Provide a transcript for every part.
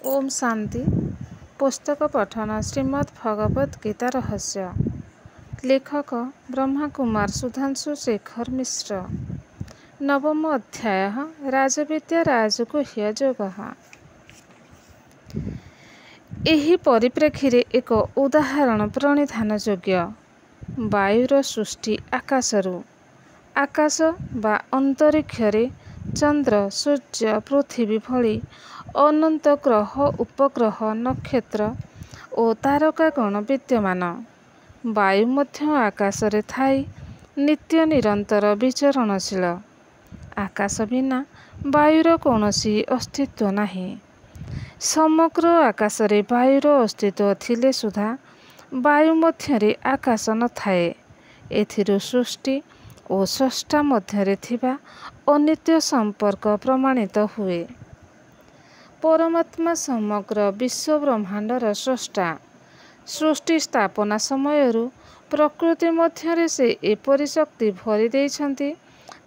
ओम शांति। पुस्तक पठन श्रीमद् भगवद गीता रहस्य। लेखक ब्रह्मा कुमार सुधांशु शेखर मिश्र। नवम अध्याय राजविद्या राजगुह्य योगः। एही परिप्रेक्षीरे एक उदाहरण प्रणिधान योग्य। वायुर सृष्टि आकाशरू। आकाश बा अंतरिक्षरे चंद्र सूर्य पृथ्वी भली अनंत ग्रह उपग्रह नक्षत्र ओ तारकागण विद्यमान। वायु मध्य आकाशरे थाई नित्य निरंतर विचरणशील। आकाश बिना वायुर कौनसी अस्तित्व नाही। समग्र आकाशरे वायुर अस्तित्व थिले सुधा वायु मध्यरे आकाश नथाए। एथिरु सृष्टि ओ स्रष्टा मध्यरे थिबा अनित्य संपर्क प्रमाणित हुए। परमात्मा समग्र विश्व ब्रह्मांडर स्रष्टा। सृष्टि स्थापना समयरू प्रकृति मध्यरे से एपरि शक्ति भरी देइछन्ति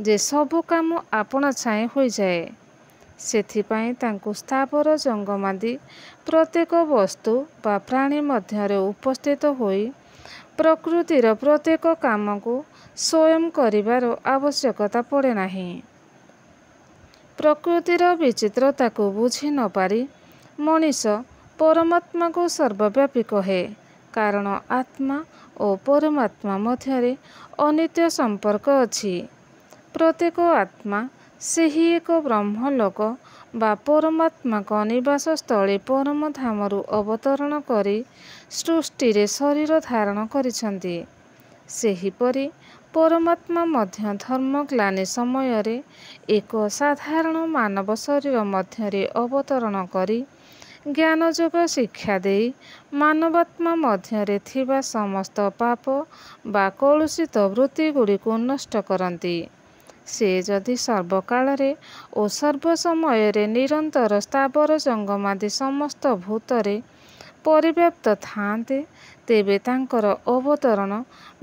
जे सबु काम आपण छाएं होई जाए। सेथिपाई तांकु स्थावर जंगमादि प्रत्येक वस्तु बा प्राणी मध्यरे उपस्थित होई प्रकृतिर प्रत्येक कामको स्वयं करिबार आवश्यकता पड़े नाही। प्रकृतिर विचित्रता को बुझी न पारी मनीष परमात्मा को सर्वव्यापी कहे, कारण आत्मा और परमात्मा मध्यरे अनित्य संपर्क अछि। प्रत्येक आत्मा सेही एक ब्रह्मलोक बा परमात्मा का निवास स्थली परम धामरू अवतरण करी सृष्टिरे शरीर धारण करिछन्ति। सेहीपरि परमात्मा मध्य धर्मग्लानि समयरे एक साधारण मानव शरीर मध्यरे अवतरण करी ज्ञानयोग शिक्षा देई मानवात्मा मध्यरे थिबा समस्त पाप बा कलुषित वृत्ति गुड़िको नष्ट करती। से जदि सर्वकालरे ओ सर्व समयरे निरंतर स्थावर जंगमादि समस्त भूतरे परिव्याप्त थान्ते तेबे तांकर अवतरण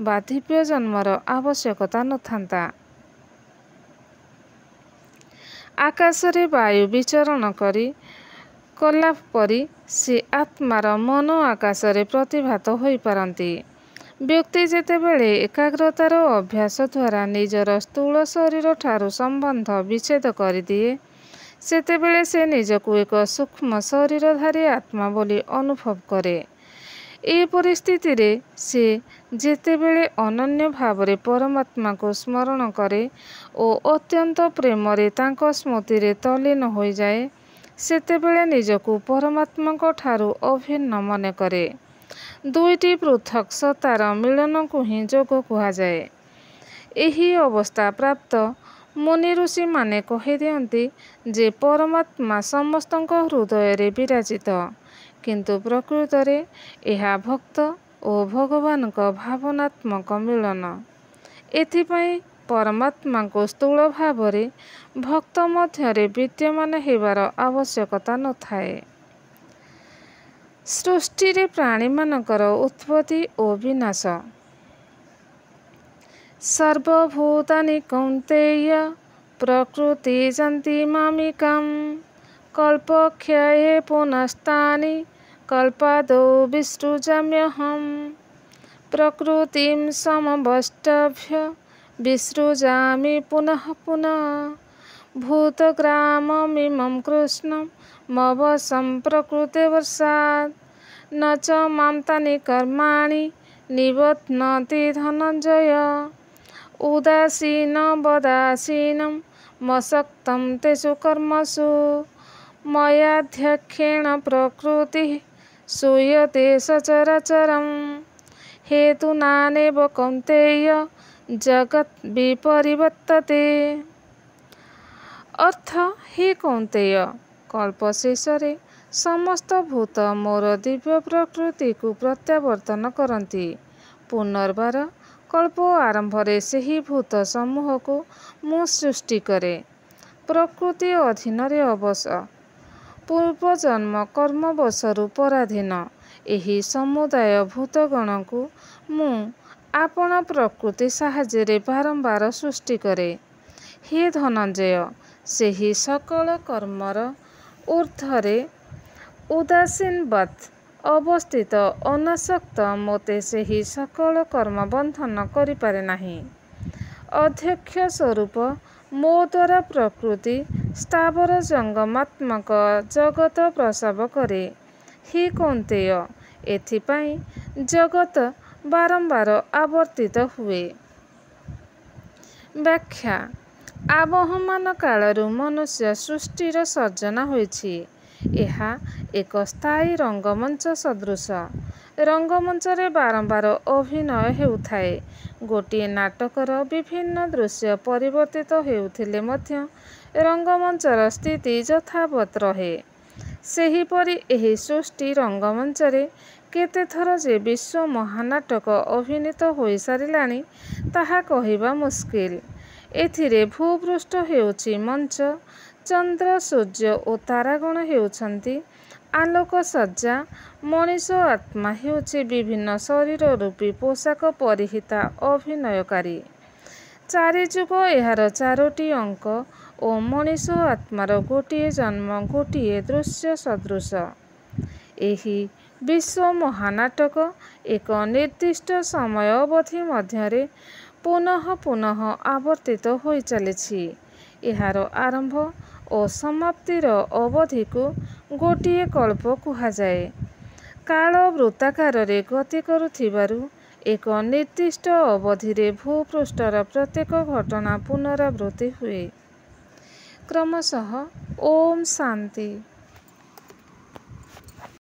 बा दिव्य जन्मर आवश्यकता नथान्ता। आकाशरे वायु विचरण करी कला परी से आत्मार मन आकाशरे प्रतिभात होई पारती। व्यक्ति जेतेबेले एकाग्रतार अभ्यास द्वारा निजर स्थूल शरीर ठारू संबंध विच्छेद करिदिए सेतेबेले से निजकु एक सूक्ष्म शरीरधारी आत्मा बोली अनुभव करे। ए परिस्थिति रे से जेतेबेले अनन्य भावरे परमात्मा को स्मरण करे ओ अत्यंत प्रेमरे तांको स्मृतिरे तल्लीन होई जाए सेतेबेले निजकु परमात्मा को ठारू अभिन्न मने करे। दुईटी पृथक सत्तार मिलन को ही जोग कुहा जाए। एही अवस्था प्राप्त मुनि ऋषि माने कहि दियंती जे परमात्मा समस्तଙ୍କ हृदय विराजित, किंतु प्रकृतरे एहा भक्त ओ भगवान का भावनात्मक मिलन। एथिपाई परमात्मा को स्थूल भावरे भक्त मध्यरे विद्यमान हेबार आवश्यकता नथाए। सृष्टिरे प्राणी मानकर उत्पत्ति ओ विनाश। सर्वभूतानि कौन्तेय प्रकृति जन्ति मामिकम् कल्पक्षये पुनस्तानि कल्पादौ विसृजाम्यहम् प्रकृतिं समवष्टभ्य विसृजामि पुनः पुनः भूतग्राममिमं कृष्णं मवसं प्रकृतिवर्षात् न च मां तानि कर्माणि निबध्नन्ति धनञ्जय उदासीन वदासीनं मसक्तं तेषु कर्मसु मयाध्यक्षेण प्रकृतिः सूयते सचराचरं हेतुनानेव कौन्तेय जगत् विपरिवर्तते। अर्थ, हे कौन्तेय, कल्पशेषरे समस्त भूत मोर दिव्य प्रकृति को प्रत्यावर्तन करती। पुनर्बार कल्प आरंभरे सेही भूत समूह को मु सृष्टि करे। प्रकृति अधीनरे अवश पूर्वजन्म कर्मवशरू पराधीन एही समुदाय भूतगण को मु आपण प्रकृति साहाय्ୟରେ बारंबार सृष्टि करे। हे धनंजय, सेही सकल कर्मर ऊर्ध्वरे ଉଦାସୀନବତ୍ ଅବସ୍ଥିତ ଅନାସକ୍ତ ମୋତେ ସେହି ସକଳ କର୍ମ ବନ୍ଧନ କରିପାରେ ନାହିଁ। ଅଧ୍ୟକ୍ଷ ସ୍ୱରୂପ ମୋ ଦ୍ୱାରା ପ୍ରକୃତି ସ୍ଥାବର ଜଙ୍ଗମାତ୍ମକ ଜଗତ ପ୍ରସବ କରେ। ହି କୌନ୍ତେୟ, ଏଥିପାଇଁ ଜଗତ ବାରମ୍ବାର ଆବର୍ତ୍ତିତ ହୁଏ। ବ୍ୟାଖ୍ୟା ଆବହମାନ କାଳରୁ ମନୁଷ୍ୟ ସୃଷ୍ଟିର ସର୍ଜନା ହୋଇଛି। ଏହା ଏକ ସ୍ଥାୟୀ ରଙ୍ଗମଞ୍ଚ ସଦୃଶ। ରଙ୍ଗମଞ୍ଚରେ ବାରମ୍ବାର ଅଭିନୟ ହେଉଥାଏ। ଗୋଟିଏ ନାଟକର ବିଭିନ୍ନ ଦୃଶ୍ୟ ପରିବର୍ତ୍ତିତ ହେଉଥିଲେ ମଧ୍ୟ ରଙ୍ଗମଞ୍ଚର ସ୍ଥିତି ଯଥାବତ୍ ରହେ। ସେହିପରି ଏହି ସୃଷ୍ଟି ରଙ୍ଗମଞ୍ଚରେ କେତେଥର ଯେ ବିଶ୍ୱ ମହାନାଟକ ଅଭିନୀତ ହୋଇସାରିଲାଣି ତାହା କହିବା ମୁସ୍କିଲ। ଏଥିରେ ଭୂପୃଷ୍ଠ ହେଉଛି ମଞ୍ଚ, ଚନ୍ଦ୍ର, ସୂର୍ଯ୍ୟ ଓ ତାରାଗଣ ହେଉଛନ୍ତି ଆଲୋକସଜ୍ଜା, ମଣିଷ ଆତ୍ମା ହେଉଛି ବିଭିନ୍ନ ଶରୀର ରୂପୀ ପୋଷାକ ପରିହିତା ଅଭିନୟକାରୀ। ଚାରିଯୁଗ ଏହାର ଚାରୋଟି ଅଙ୍କ ଓ ମଣିଷ ଆତ୍ମାର ଗୋଟିଏ ଜନ୍ମ ଗୋଟିଏ ଦୃଶ୍ୟ ସଦୃଶ। ଏହି ବିଶ୍ୱ ମହାନାଟକ ଏକ ନିର୍ଦ୍ଦିଷ୍ଟ ସମୟ ଅବଧି ମଧ୍ୟରେ ପୁନଃ ପୁନଃ ଆବର୍ତ୍ତିତ ହୋଇ ଚାଲିଛି। ଏହାର ଆରମ୍ଭ ଓ ସମାପ୍ତିର ଅବଧିକୁ ଗୋଟିଏ କଳ୍ପ କୁହାଯାଏ। କାଳ ବୃତ୍ତାକାରରେ ଗତି କରୁଥିବାରୁ ଏକ ନିର୍ଦ୍ଦିଷ୍ଟ ଅବଧିରେ ଭୂପୃଷ୍ଠର ପ୍ରତ୍ୟେକ ଘଟଣା ପୁନରାବୃତ୍ତି ହୁଏ। କ୍ରମଶଃ ଓମ୍ ଶାନ୍ତି।